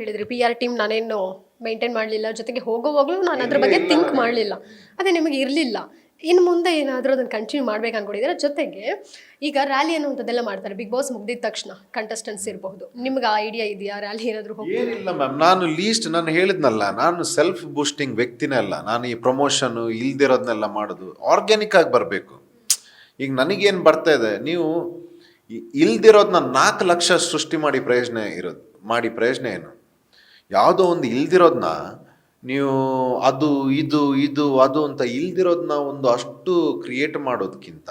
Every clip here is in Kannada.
ಹೇಳಿದ್ರಿ PR ಟೀಮ್ ನಾನೇನು ಮೇಂಟೈನ್ ಮಾಡಲಿಲ್ಲ, ಜೊತೆಗೆ ಹೋಗೋವಾಗಲೂ ನಾನು ಅದ್ರ ಬಗ್ಗೆ ಥಿಂಕ್ ಮಾಡಲಿಲ್ಲ. ಅದೇ ನಿಮಗೆ ಇರಲಿಲ್ಲ. ಇನ್ನು ಮುಂದೆ ಏನಾದರೂ ಅದನ್ನು ಕಂಟಿನ್ಯೂ ಮಾಡ್ಬೇಕು ಅನ್ಕೊಂಡಿದ್ದೀರಾ? ಜೊತೆಗೆ ಈಗ ರ್ಯಾಲಿ ಅನ್ನುವಂಥದ್ದೆಲ್ಲ ಮಾಡ್ತಾರೆ ಬಿಗ್ ಬಾಸ್ ಮುಗ್ದಿದ ತಕ್ಷಣ, ಕಂಟೆಸ್ಟೆಂಟ್ಸ್ ಇರಬಹುದು. ನಿಮ್ಗೆ ಆ ಐಡಿಯಾ ಇದೆಯಾ? ರ್ಯಾಲಿ ಏನಾದರೂ ಏನಿಲ್ಲ ಮ್ಯಾಮ್, ನಾನು ಹೇಳಿದ್ನಲ್ಲ, ನಾನು ಸೆಲ್ಫ್ ಬೂಸ್ಟಿಂಗ್ ವ್ಯಕ್ತಿನೇ ಅಲ್ಲ. ನಾನು ಈ ಪ್ರಮೋಷನ್ ಇಲ್ದಿರೋದನ್ನೆಲ್ಲ ಮಾಡೋದು ಆರ್ಗ್ಯಾನಿಕ್ ಆಗಿ ಬರಬೇಕು. ಈಗ ನನಗೇನು ಬರ್ತಾ ಇದೆ, ನೀವು ಇಲ್ದಿರೋದನ್ನ 4 ಲಕ್ಷ ಸೃಷ್ಟಿ ಮಾಡಿ ಪ್ರಯೋಜನ ಏನು? ಯಾವುದೋ ಒಂದು ಇಲ್ದಿರೋದನ್ನ ನೀವು ಅದು ಇದು ಇದು ಅದು ಅಂತ ಇಲ್ದಿರೋದನ್ನ ಒಂದು ಅಷ್ಟು ಕ್ರಿಯೇಟ್ ಮಾಡೋದಕ್ಕಿಂತ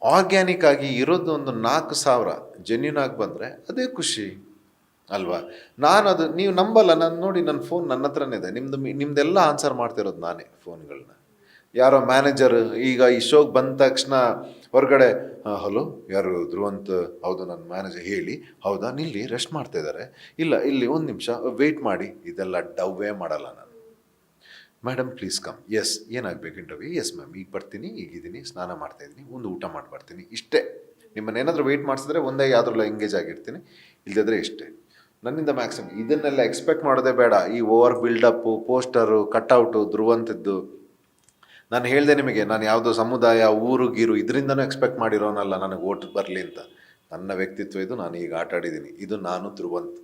ಆರ್ಗ್ಯಾನಿಕ್ ಆಗಿ ಇರೋದು ಒಂದು 4,000 ಜೆನ್ಯೂನ್ ಆಗಿ ಬಂದರೆ ಅದೇ ಖುಷಿ ಅಲ್ವಾ? ಅದು ನೀವು ನಂಬಲ್ಲ, ನಾನು ನೋಡಿ, ನನ್ನ ಫೋನ್ ನನ್ನ ಹತ್ರನೇ ಇದೆ. ನಿಮ್ದೆಲ್ಲ ಆನ್ಸರ್ ಮಾಡ್ತಿರೋದು ನಾನೇ ಫೋನ್ಗಳನ್ನ. ಯಾರೋ ಮ್ಯಾನೇಜರ್ ಈಗ ಈ ಶೋಗೆ ಬಂದ ತಕ್ಷಣ ಹೊರಗಡೆ, ಹಲೋ ಯಾರು ಧ್ರುವಂತ್? ಹೌದು ನನ್ನ ಮ್ಯಾನೇಜರ್. ಹೇಳಿ, ಹೌದಾ, ನಿಲ್ಲಿ ರೆಸ್ಟ್ ಮಾಡ್ತಾ ಇದ್ದಾರೆ, ಇಲ್ಲ ಇಲ್ಲಿ ಒಂದು ನಿಮಿಷ ವೆಯ್ಟ್ ಮಾಡಿ. ಇದೆಲ್ಲ ಡವ್ವೇ ಮಾಡಲ್ಲ ನಾನು. Madam please come. ಎಸ್, ಏನಾಗಬೇಕು ಇಂಟರ್ವ್ಯೂ? ಎಸ್ ಮ್ಯಾಮ್, ಈಗ ಬರ್ತೀನಿ, ಈಗಿದ್ದೀನಿ, ಸ್ನಾನ ಮಾಡ್ತಾಯಿದ್ದೀನಿ, ಒಂದು ಊಟ ಮಾಡಿ ಬರ್ತೀನಿ, ಇಷ್ಟೇ. ನಿಮ್ಮನ್ನೇನಾದರೂ ವೆಯ್ಟ್ ಮಾಡಿಸಿದ್ರೆ ಒಂದೇ ಯಾವ್ದ್ರಲ್ಲ ಎಂಗೇಜ್ ಆಗಿರ್ತೀನಿ, ಇಲ್ಲದಿದ್ರೆ ಇಷ್ಟೇ. ನನ್ನಿಂದ ಮ್ಯಾಕ್ಸಿಮಮ್ ಇದನ್ನೆಲ್ಲ ಎಕ್ಸ್ಪೆಕ್ಟ್ ಮಾಡೋದೇ ಬೇಡ. ಈ ಓವರ್ ಬಿಲ್ಡಪ್ಪು, ಪೋಸ್ಟರು, ಕಟ್ಔಟು, ಧ್ರುವಂತದ್ದು ನಾನು ಹೇಳಿದೆ ನಿಮಗೆ. ನಾನು ಯಾವುದೋ ಸಮುದಾಯ, ಊರು ಗೀರು ಇದರಿಂದನೂ ಎಕ್ಸ್ಪೆಕ್ಟ್ ಮಾಡಿರೋನಲ್ಲ ನನಗೆ ಓಟ್ ಬರಲಿ ಅಂತ. ನನ್ನ ವ್ಯಕ್ತಿತ್ವ ಇದು. ನಾನು ಈಗ ಆಟ ಆಡಿದ್ದೀನಿ, ಇದು ನಾನು ಧ್ರುವಂತ್.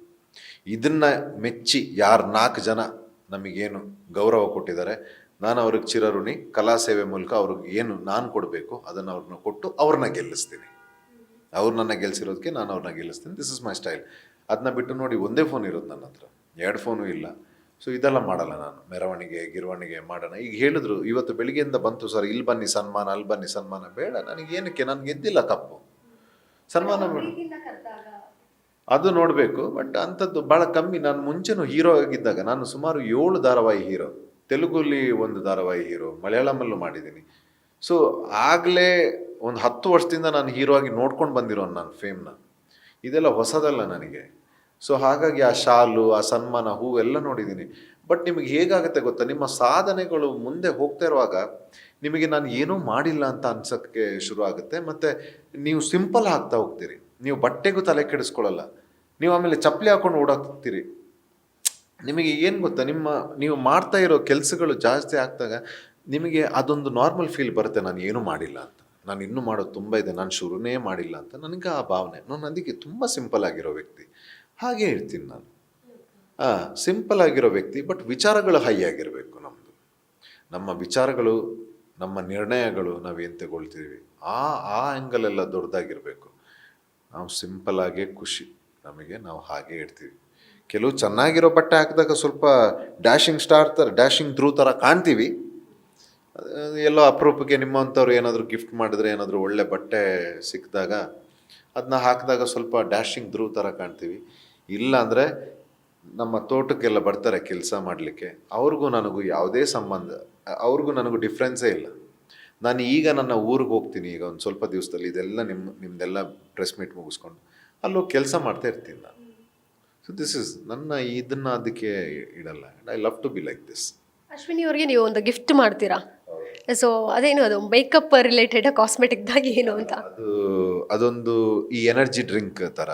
ಇದನ್ನು ಮೆಚ್ಚಿ ಯಾರು 4 ಜನ ನಮಗೇನು ಗೌರವ ಕೊಟ್ಟಿದ್ದಾರೆ, ನಾನು ಅವ್ರಿಗೆ ಚಿರಋಣಿ. ಕಲಾ ಸೇವೆ ಮೂಲಕ ಅವ್ರಿಗೆ ಏನು ನಾನು ಕೊಡಬೇಕು ಅದನ್ನು ಅವ್ರನ್ನ ಕೊಟ್ಟು ಅವ್ರನ್ನ ಗೆಲ್ಲಿಸ್ತೀನಿ. ಅವ್ರು ನನ್ನ ಗೆಲ್ಸಿರೋದಕ್ಕೆ ನಾನು ಅವ್ರನ್ನ ಗೆಲ್ಲಿಸ್ತೀನಿ. This is my style. ಅದನ್ನ ಬಿಟ್ಟು ನೋಡಿ, ಒಂದೇ ಫೋನ್ ಇರೋದು ನನ್ನ ಹತ್ರ, 2 ಫೋನು ಇಲ್ಲ. ಸೊ ಇದೆಲ್ಲ ಮಾಡಲ್ಲ ನಾನು. ಮೆರವಣಿಗೆ ಗಿರವಣಿಗೆ ಮಾಡೋಣ. ಈಗ ಹೇಳಿದ್ರು ಇವತ್ತು ಬೆಳಿಗ್ಗೆಯಿಂದ ಬಂತು, ಸರ್ ಇಲ್ಲಿ ಬನ್ನಿ ಸನ್ಮಾನ, ಅಲ್ಲಿ ಬನ್ನಿ ಸನ್ಮಾನ. ಬೇಡ, ನನಗೇನಕ್ಕೆ? ನಾನು ಗೆದ್ದಿಲ್ಲ ಕಪ್ಪು. ಸನ್ಮಾನ ಬೇಡ, ಅದು ನೋಡಬೇಕು. ಬಟ್ ಅಂಥದ್ದು ಭಾಳ ಕಮ್ಮಿ. ನಾನು ಮುಂಚೆನೂ ಹೀರೋ ಆಗಿದ್ದಾಗ ನಾನು ಸುಮಾರು 7 ಧಾರಾವಾಹಿ ಹೀರೋ. ತೆಲುಗುಲಿ 1 ಧಾರಾವಾಹಿ ಹೀರೋ, ಮಲಯಾಳಮಲ್ಲೂ ಮಾಡಿದ್ದೀನಿ. ಸೊ ಆಗಲೇ ಒಂದು 10 ವರ್ಷದಿಂದ ನಾನು ಹೀರೋ ಆಗಿ ನೋಡ್ಕೊಂಡು ಬಂದಿರೋನು ನಾನು ಫೇಮ್ನ. ಇದೆಲ್ಲ ಹೊಸದಲ್ಲ ನನಗೆ. ಸೊ ಹಾಗಾಗಿ ಆ ಶಾಲು, ಆ ಸನ್ಮಾನ, ಹೂವೆಲ್ಲ ನೋಡಿದ್ದೀನಿ. ಬಟ್ ನಿಮಗೆ ಹೇಗಾಗುತ್ತೆ ಗೊತ್ತಾ, ನಿಮ್ಮ ಸಾಧನೆಗಳು ಮುಂದೆ ಹೋಗ್ತಾ ಇರುವಾಗ ನಿಮಗೆ ನಾನು ಏನೂ ಮಾಡಿಲ್ಲ ಅಂತ ಅನ್ಸೋಕ್ಕೆ ಶುರು ಆಗುತ್ತೆ. ಮತ್ತು ನೀವು ಸಿಂಪಲ್ ಆಗ್ತಾ ಹೋಗ್ತೀರಿ. ನೀವು ಬಟ್ಟೆಗೂ ತಲೆ ಕೆಡಿಸ್ಕೊಳ್ಳಲ್ಲ. ನೀವು ಆಮೇಲೆ ಚಪ್ಪಲಿ ಹಾಕೊಂಡು ಓಡಾಡ್ತೀರಿ. ನಿಮಗೆ ಏನು ಗೊತ್ತಾ, ನೀವು ಮಾಡ್ತಾ ಇರೋ ಕೆಲಸಗಳು ಜಾಸ್ತಿ ಆಗ್ದಾಗ ನಿಮಗೆ ಅದೊಂದು ನಾರ್ಮಲ್ ಫೀಲ್ ಬರುತ್ತೆ, ನಾನು ಏನೂ ಮಾಡಿಲ್ಲ ಅಂತ, ನಾನು ಇನ್ನೂ ಮಾಡೋದು ತುಂಬ ಇದೆ, ನಾನು ಶುರುನೇ ಮಾಡಿಲ್ಲ ಅಂತ. ನನಗೆ ಆ ಭಾವನೆ. ನಾನು ಅದಕ್ಕೆ ತುಂಬ ಸಿಂಪಲ್ ಆಗಿರೋ ವ್ಯಕ್ತಿ. ಹಾಗೆ ಹೇಳ್ತೀನಿ ನಾನು. ಸಿಂಪಲ್ ಆಗಿರೋ ವ್ಯಕ್ತಿ. ಬಟ್ ವಿಚಾರಗಳು ಹೈ ಆಗಿರಬೇಕು ನಮ್ಮದು. ನಮ್ಮ ವಿಚಾರಗಳು, ನಮ್ಮ ನಿರ್ಣಯಗಳು ನಾವೇನು ತಗೊಳ್ತೀವಿ ಆ ಆ್ಯಂಗಲೆಲ್ಲ ದೊಡ್ಡದಾಗಿರಬೇಕು. ನಾವು ಸಿಂಪಲ್ ಆಗೇ ಖುಷಿ ನಮಗೆ. ನಾವು ಹಾಗೆ ಇರ್ತೀವಿ. ಕೆಲವು ಚೆನ್ನಾಗಿರೋ ಬಟ್ಟೆ ಹಾಕಿದಾಗ ಸ್ವಲ್ಪ ಡ್ಯಾಶಿಂಗ್ ಸ್ಟಾರ್ ಥರ, ಡ್ಯಾಶಿಂಗ್ ಥ್ರೂ ಥರ ಕಾಣ್ತೀವಿ. ಎಲ್ಲೋ ಅಪರೂಪಕ್ಕೆ ನಿಮ್ಮಂಥವ್ರು ಏನಾದರೂ ಗಿಫ್ಟ್ ಮಾಡಿದ್ರೆ, ಏನಾದರೂ ಒಳ್ಳೆ ಬಟ್ಟೆ ಸಿಕ್ಕಿದಾಗ ಅದನ್ನ ಹಾಕಿದಾಗ ಸ್ವಲ್ಪ ಡ್ಯಾಶಿಂಗ್ ಥ್ರೂ ಥರ ಕಾಣ್ತೀವಿ. ಇಲ್ಲ ಅಂದರೆ ನಮ್ಮ ತೋಟಕ್ಕೆಲ್ಲ ಬರ್ತಾರೆ ಕೆಲಸ ಮಾಡಲಿಕ್ಕೆ, ಅವ್ರಿಗೂ ನನಗೂ ಯಾವುದೇ ಸಂಬಂಧ, ಅವ್ರಿಗೂ ನನಗೂ ಡಿಫ್ರೆನ್ಸೇ ಇಲ್ಲ. ನಾನು ಈಗ ನನ್ನ ಊರಿಗೆ ಹೋಗ್ತೀನಿ, ಈಗ ಒಂದು ಸ್ವಲ್ಪ ದಿವಸದಲ್ಲಿ. ಇದೆಲ್ಲ ನಿಮ್ಮದೆಲ್ಲ ಪ್ರೆಸ್ ಮೀಟ್ ಮುಗಿಸ್ಕೊಂಡು ಅಲ್ಲೋಗಿ ಕೆಲಸ ಮಾಡ್ತಾ ಇರ್ತೀನಿ ನಾನು. ಸೊ ದಿಸ್ ಇಸ್ ಇದನ್ನು ಅದಕ್ಕೆ ಇಡಲ್ಲ. I love to be like this. Ashwini ಅವ್ರಿಗೆ ನೀವು ಒಂದು ಗಿಫ್ಟ್ ಮಾಡ್ತೀರಾ? ಸೊ ಅದೇನು, ಅದು ಮೇಕಪ್ ರಿಲೇಟೆಡ್, ಕಾಸ್ಮೆಟಿಕ್ದಾಗ ಏನು ಅಂತ? ಅದೊಂದು ಈ ಎನರ್ಜಿ ಡ್ರಿಂಕ್ ಥರ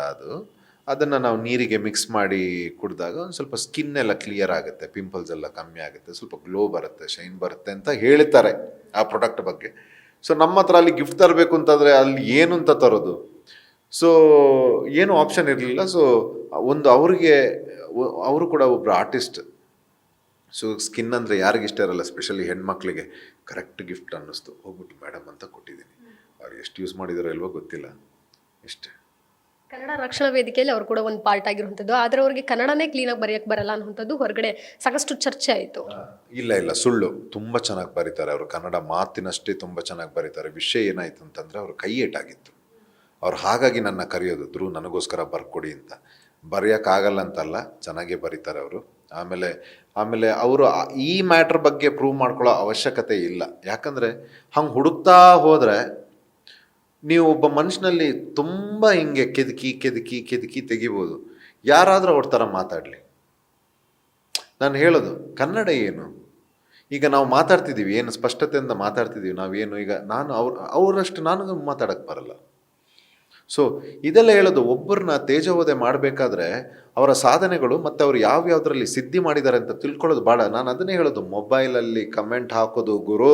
ಅದನ್ನು ನಾವು ನೀರಿಗೆ ಮಿಕ್ಸ್ ಮಾಡಿ ಕುಡಿದಾಗ ಒಂದು ಸ್ವಲ್ಪ ಸ್ಕಿನ್ ಎಲ್ಲ ಕ್ಲಿಯರ್ ಆಗುತ್ತೆ, ಪಿಂಪಲ್ಸ್ ಎಲ್ಲ ಕಮ್ಮಿ ಆಗುತ್ತೆ, ಸ್ವಲ್ಪ ಗ್ಲೋ ಬರುತ್ತೆ, ಶೈನ್ ಬರುತ್ತೆ ಅಂತ ಹೇಳ್ತಾರೆ ಆ ಪ್ರಾಡಕ್ಟ್ ಬಗ್ಗೆ. ಸೊ ನಮ್ಮ ಹತ್ರ ಅಲ್ಲಿ ಗಿಫ್ಟ್ ತರಬೇಕು ಅಂತಂದರೆ ಅಲ್ಲಿ ಏನು ಅಂತ ತರೋದು? ಸೊ ಏನು ಆಪ್ಷನ್ ಇರಲಿಲ್ಲ. ಸೊ ಅವರು ಕೂಡ ಒಬ್ಬರು ಆರ್ಟಿಸ್ಟ್. ಸೊ ಸ್ಕಿನ್ ಅಂದರೆ ಯಾರಿಗಿಷ್ಟ ಇರಲ್ಲ, ಸ್ಪೆಷಲಿ ಹೆಣ್ಮಕ್ಳಿಗೆ. ಕರೆಕ್ಟ್ ಗಿಫ್ಟ್ ಅನ್ನಿಸ್ತು, ಹೋಗ್ಬಿಟ್ಟು ಮೇಡಮ್ ಅಂತ ಕೊಟ್ಟಿದ್ದೀನಿ. ಅವ್ರು ಎಷ್ಟು ಯೂಸ್ ಮಾಡಿದಾರೋ ಇಲ್ವೋ ಗೊತ್ತಿಲ್ಲ, ಇಷ್ಟೇ. ಕನ್ನಡ ರಕ್ಷಣಾ ವೇದಿಕೆಯಲ್ಲಿ ಅವರು ಕೂಡ ಒಂದು ಪಾರ್ಟ್ ಆಗಿರುವಂಥದ್ದು. ಆದರೆ ಅವ್ರಿಗೆ ಕನ್ನಡನೇ ಕ್ಲೀನಾಗಿ ಬರೆಯೋಕ್ಕೆ ಬರಲ್ಲ ಅನ್ನುವಂಥದ್ದು ಹೊರಗಡೆ ಸಾಕಷ್ಟು ಚರ್ಚೆ ಆಯಿತು. ಇಲ್ಲ, ಸುಳ್ಳು. ತುಂಬ ಚೆನ್ನಾಗಿ ಬರೀತಾರೆ ಅವರು. ಕನ್ನಡ ಮಾತಿನಷ್ಟೇ ತುಂಬ ಚೆನ್ನಾಗಿ ಬರೀತಾರೆ. ವಿಷಯ ಏನಾಯಿತು ಅಂತಂದರೆ ಅವರು ಕೈ ಏಟಾಗಿತ್ತು. ಅವ್ರು ಹಾಗಾಗಿ ನನ್ನ ಕರೆಯೋದು, ಧ್ರುವ್ ನನಗೋಸ್ಕರ ಬರ್ಕೊಡಿ ಅಂತ. ಬರೆಯೋಕ್ಕಾಗಲ್ಲ ಅಂತಲ್ಲ, ಚೆನ್ನಾಗೇ ಬರೀತಾರೆ ಅವರು. ಆಮೇಲೆ ಅವರು ಈ ಮ್ಯಾಟ್ರ್ ಬಗ್ಗೆ ಪ್ರೂವ್ ಮಾಡ್ಕೊಳ್ಳೋ ಅವಶ್ಯಕತೆ ಇಲ್ಲ. ಯಾಕಂದರೆ ಹಂಗೆ ಹುಡುಕ್ತಾ ಹೋದರೆ ನೀವು ಒಬ್ಬ ಮನುಷ್ಯನಲ್ಲಿ ತುಂಬ ಹಿಂಗೆ ಕೆದಕಿ ತೆಗಿಬೋದು. ಯಾರಾದರೂ ಅವ್ರ ಥರ ಮಾತಾಡಲಿ. ನಾನು ಹೇಳೋದು ಕನ್ನಡ ಏನು, ಈಗ ನಾವು ಮಾತಾಡ್ತಿದ್ದೀವಿ, ಏನು ಸ್ಪಷ್ಟತೆಯಿಂದ ಮಾತಾಡ್ತಿದ್ದೀವಿ ನಾವೇನು. ಈಗ ನಾನು ಅವರಷ್ಟು ನನಗೆ ಮಾತಾಡೋಕ್ಕೆ ಬರಲ್ಲ. ಸೊ ಇದೆಲ್ಲ ಹೇಳೋದು, ಒಬ್ಬರನ್ನ ತೇಜೋವಧೆ ಮಾಡಬೇಕಾದ್ರೆ ಅವರ ಸಾಧನೆಗಳು ಮತ್ತು ಅವ್ರು ಯಾವ್ಯಾವುದರಲ್ಲಿ ಸಿದ್ಧಿ ಮಾಡಿದ್ದಾರೆ ಅಂತ ತಿಳ್ಕೊಳ್ಳೋದು ಭಾಳ. ನಾನು ಅದನ್ನೇ ಹೇಳೋದು, ಮೊಬೈಲಲ್ಲಿ ಕಮೆಂಟ್ ಹಾಕೋದು ಗುರು